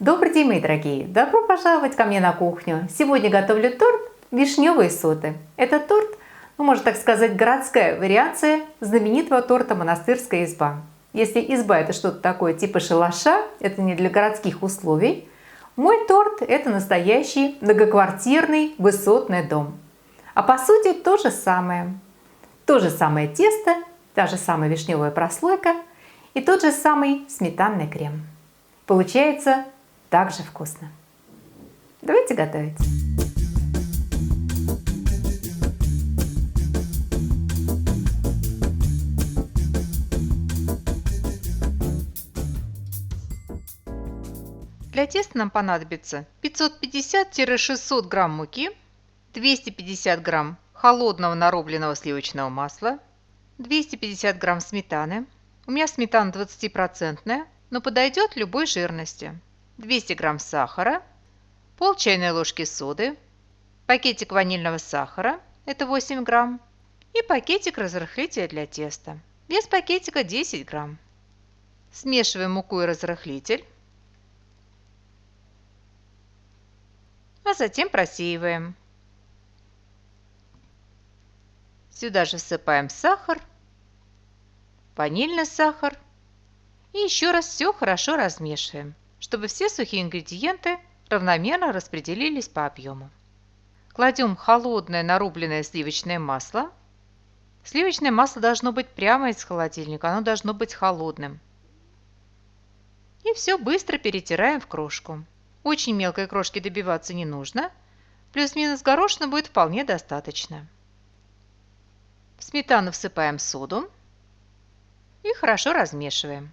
Добрый день, мои дорогие! Добро пожаловать ко мне на кухню. Сегодня готовлю торт вишневые соты. Это торт, можно так сказать, городская вариация знаменитого торта «Монастырская изба». Если изба – это что-то такое типа шалаша, это не для городских условий, мой торт – это настоящий многоквартирный высотный дом. А по сути то же самое. То же самое тесто, та же самая вишневая прослойка и тот же самый сметанный крем. Получается так же вкусно. Давайте готовить. Для теста нам понадобится 550-600 грамм муки, 250 грамм холодного нарубленного сливочного масла, 250 грамм сметаны. У меня сметана 20%, но подойдет любой жирности. 200 грамм сахара, пол чайной ложки соды, пакетик ванильного сахара, это 8 грамм, и пакетик разрыхлителя для теста. Вес пакетика 10 грамм. Смешиваем муку и разрыхлитель, а затем просеиваем. Сюда же всыпаем сахар, ванильный сахар и еще раз все хорошо размешиваем, чтобы все сухие ингредиенты равномерно распределились по объему. Кладем холодное нарубленное сливочное масло. Сливочное масло должно быть прямо из холодильника, оно должно быть холодным. И все быстро перетираем в крошку. Очень мелкой крошки добиваться не нужно, плюс-минус горошина будет вполне достаточно. В сметану всыпаем соду и хорошо размешиваем.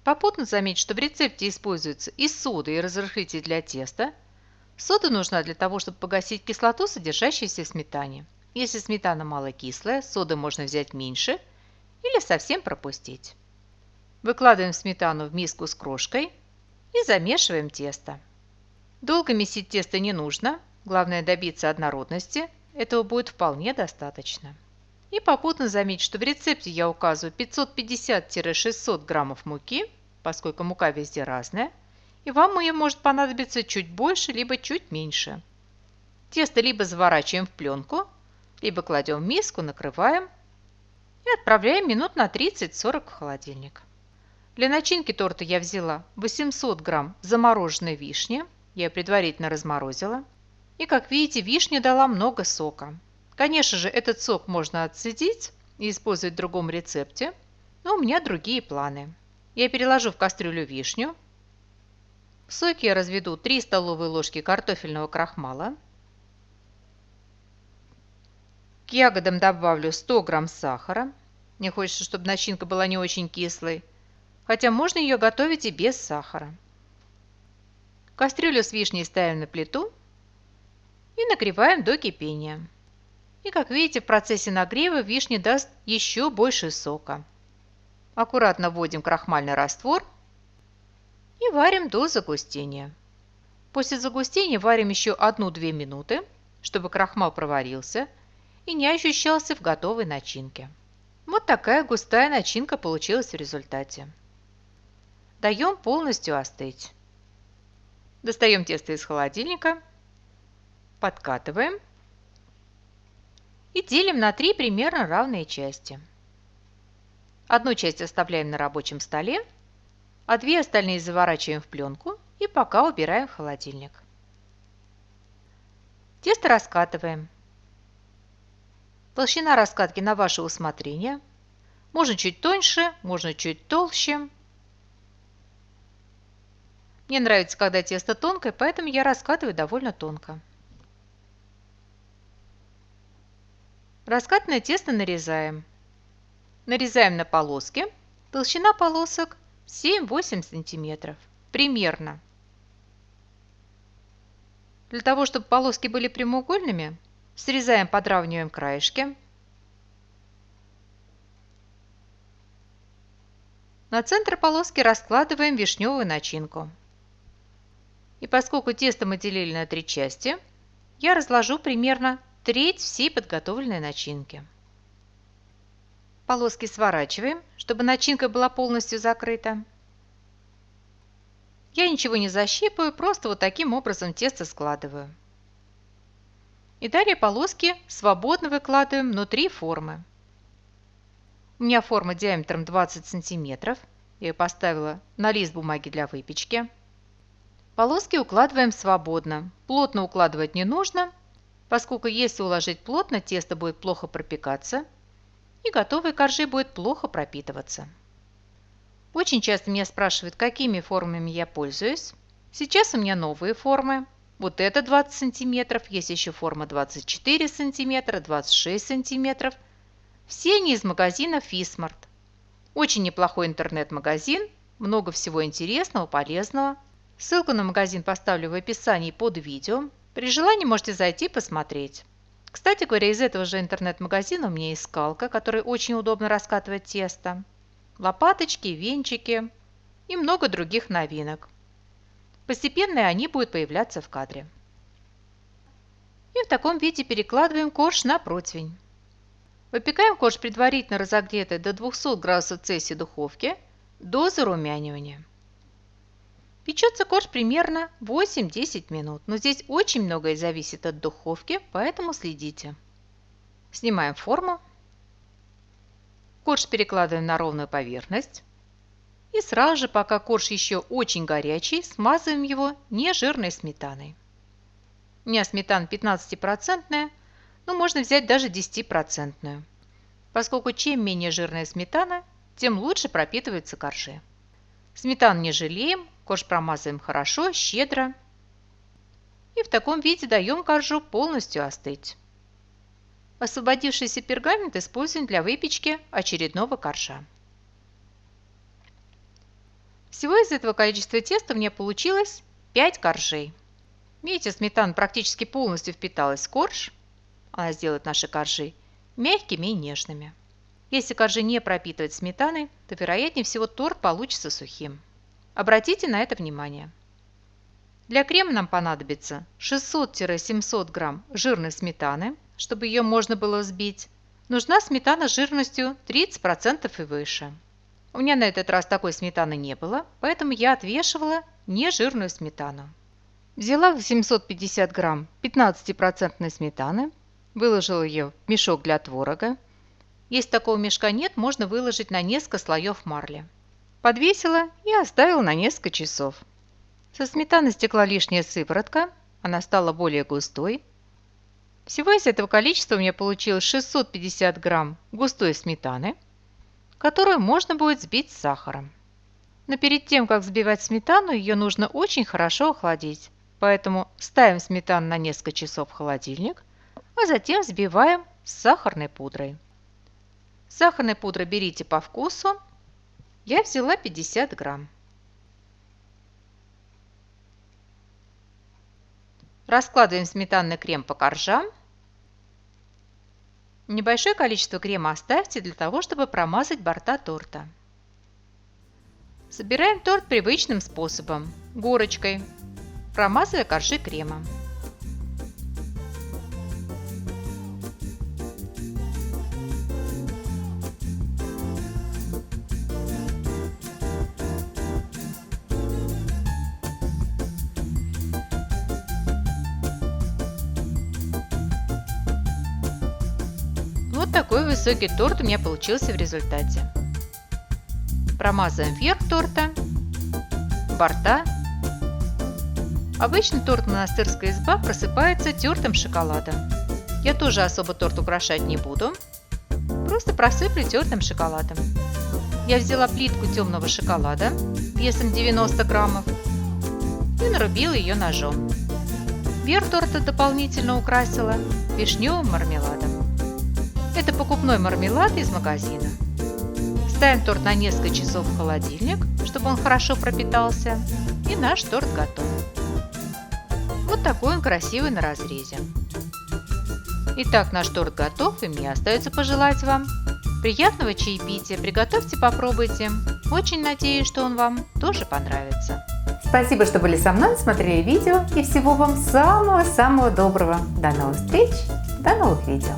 Попутно заметьте, что в рецепте используются и сода, и разрыхлитель для теста. Сода нужна для того, чтобы погасить кислоту, содержащуюся в сметане. Если сметана мало кислая, соды можно взять меньше или совсем пропустить. Выкладываем сметану в миску с крошкой и замешиваем тесто. Долго месить тесто не нужно, главное добиться однородности, этого будет вполне достаточно. И попутно заметьте, что в рецепте я указываю 550-600 граммов муки, поскольку мука везде разная, и вам ее может понадобиться чуть больше, либо чуть меньше. Тесто либо заворачиваем в пленку, либо кладем в миску, накрываем и отправляем минут на 30-40 в холодильник. Для начинки торта я взяла 800 грамм замороженной вишни, я ее предварительно разморозила. И как видите, вишня дала много сока. Конечно же, этот сок можно отцедить и использовать в другом рецепте, но у меня другие планы. Я переложу в кастрюлю вишню. В соке я разведу 3 столовые ложки картофельного крахмала. К ягодам добавлю 100 грамм сахара. Мне хочется, чтобы начинка была не очень кислой, хотя можно ее готовить и без сахара. Кастрюлю с вишней ставим на плиту и нагреваем до кипения. И как видите, в процессе нагрева вишня даст еще больше сока. Аккуратно вводим крахмальный раствор и варим до загустения. После загустения варим еще 1-2 минуты, чтобы крахмал проварился и не ощущался в готовой начинке. Вот такая густая начинка получилась в результате. Даем полностью остыть. Достаем тесто из холодильника, подкатываем и делим на 3 примерно равные части. Одну часть оставляем на рабочем столе, а 2 остальные заворачиваем в пленку и пока убираем в холодильник. Тесто раскатываем. Толщина раскатки на ваше усмотрение. Можно чуть тоньше, можно чуть толще. Мне нравится, когда тесто тонкое, поэтому я раскатываю довольно тонко. Раскатанное тесто нарезаем. Нарезаем на полоски. Толщина полосок 7-8 см. Примерно. Для того, чтобы полоски были прямоугольными, срезаем, подравниваем краешки. На центр полоски раскладываем вишневую начинку. И поскольку тесто мы делили на 3 части, я разложу примерно треть всей подготовленной начинки. Полоски сворачиваем, чтобы начинка была полностью закрыта. Я ничего не защипаю, просто вот таким образом тесто складываю. И далее полоски свободно выкладываем внутри формы. У меня форма диаметром 20 сантиметров. Я ее поставила на лист бумаги для выпечки. Полоски укладываем свободно. Плотно укладывать не нужно, поскольку если уложить плотно, тесто будет плохо пропекаться и готовые коржи будет плохо пропитываться. Очень часто меня спрашивают, какими формами я пользуюсь. Сейчас у меня новые формы. Вот это 20 сантиметров, есть еще форма 24 сантиметра, 26 сантиметров. Все они из магазина Фисмарт. Очень неплохой интернет-магазин, много всего интересного, полезного. Ссылку на магазин поставлю в описании под видео. При желании можете зайти и посмотреть. Кстати говоря, из этого же интернет-магазина у меня есть скалка, которой очень удобно раскатывать тесто, лопаточки, венчики и много других новинок. Постепенно они будут появляться в кадре. И в таком виде перекладываем корж на противень. Выпекаем корж предварительно разогретой до 200 градусов Цельсия духовки до зарумянивания. Печется корж примерно 8-10 минут, но здесь очень многое зависит от духовки, поэтому следите. Снимаем форму. Корж перекладываем на ровную поверхность. И сразу же, пока корж еще очень горячий, смазываем его нежирной сметаной. У меня сметана 15%, но можно взять даже 10%, поскольку чем менее жирная сметана, тем лучше пропитываются коржи. Сметану не жалеем, корж промазываем хорошо, щедро. И в таком виде даем коржу полностью остыть. Освободившийся пергамент используем для выпечки очередного коржа. Всего из этого количества теста у меня получилось 5 коржей. Видите, сметана практически полностью впиталась в корж. Она сделает наши коржи мягкими и нежными. Если коржи не пропитывать сметаной, то вероятнее всего торт получится сухим. Обратите на это внимание. Для крема нам понадобится 600-700 грамм жирной сметаны, чтобы ее можно было взбить. Нужна сметана с жирностью 30% и выше. У меня на этот раз такой сметаны не было, поэтому я отвешивала нежирную сметану. Взяла 750 грамм 15% сметаны, выложила ее в мешок для творога. Если такого мешка нет, можно выложить на несколько слоев марли. Подвесила и оставила на несколько часов. Со сметаны стекла лишняя сыворотка, она стала более густой. Всего из этого количества у меня получилось 650 грамм густой сметаны, которую можно будет взбить с сахаром. Но перед тем, как взбивать сметану, ее нужно очень хорошо охладить. Поэтому ставим сметану на несколько часов в холодильник, а затем взбиваем с сахарной пудрой. Сахарной пудры берите по вкусу. Я взяла 50 грамм. Раскладываем сметанный крем по коржам. Небольшое количество крема оставьте для того, чтобы промазать борта торта. Собираем торт привычным способом – горочкой, промазывая коржи кремом. Вот такой высокий торт у меня получился в результате. Промазываем верх торта, борта. Обычно торт «Монастырская изба» просыпается тертым шоколадом. Я тоже особо торт украшать не буду, просто просыплю тертым шоколадом. Я взяла плитку темного шоколада весом 90 граммов и нарубила ее ножом. Верх торта дополнительно украсила вишневым мармеладом. Это покупной мармелад из магазина. Ставим торт на несколько часов в холодильник, чтобы он хорошо пропитался, и наш торт готов. Вот такой он красивый на разрезе. Итак, наш торт готов, и мне остается пожелать вам приятного чаепития. Приготовьте, попробуйте. Очень надеюсь, что он вам тоже понравится. Спасибо, что были со мной, смотрели видео, и всего вам самого-самого доброго. До новых встреч, до новых видео.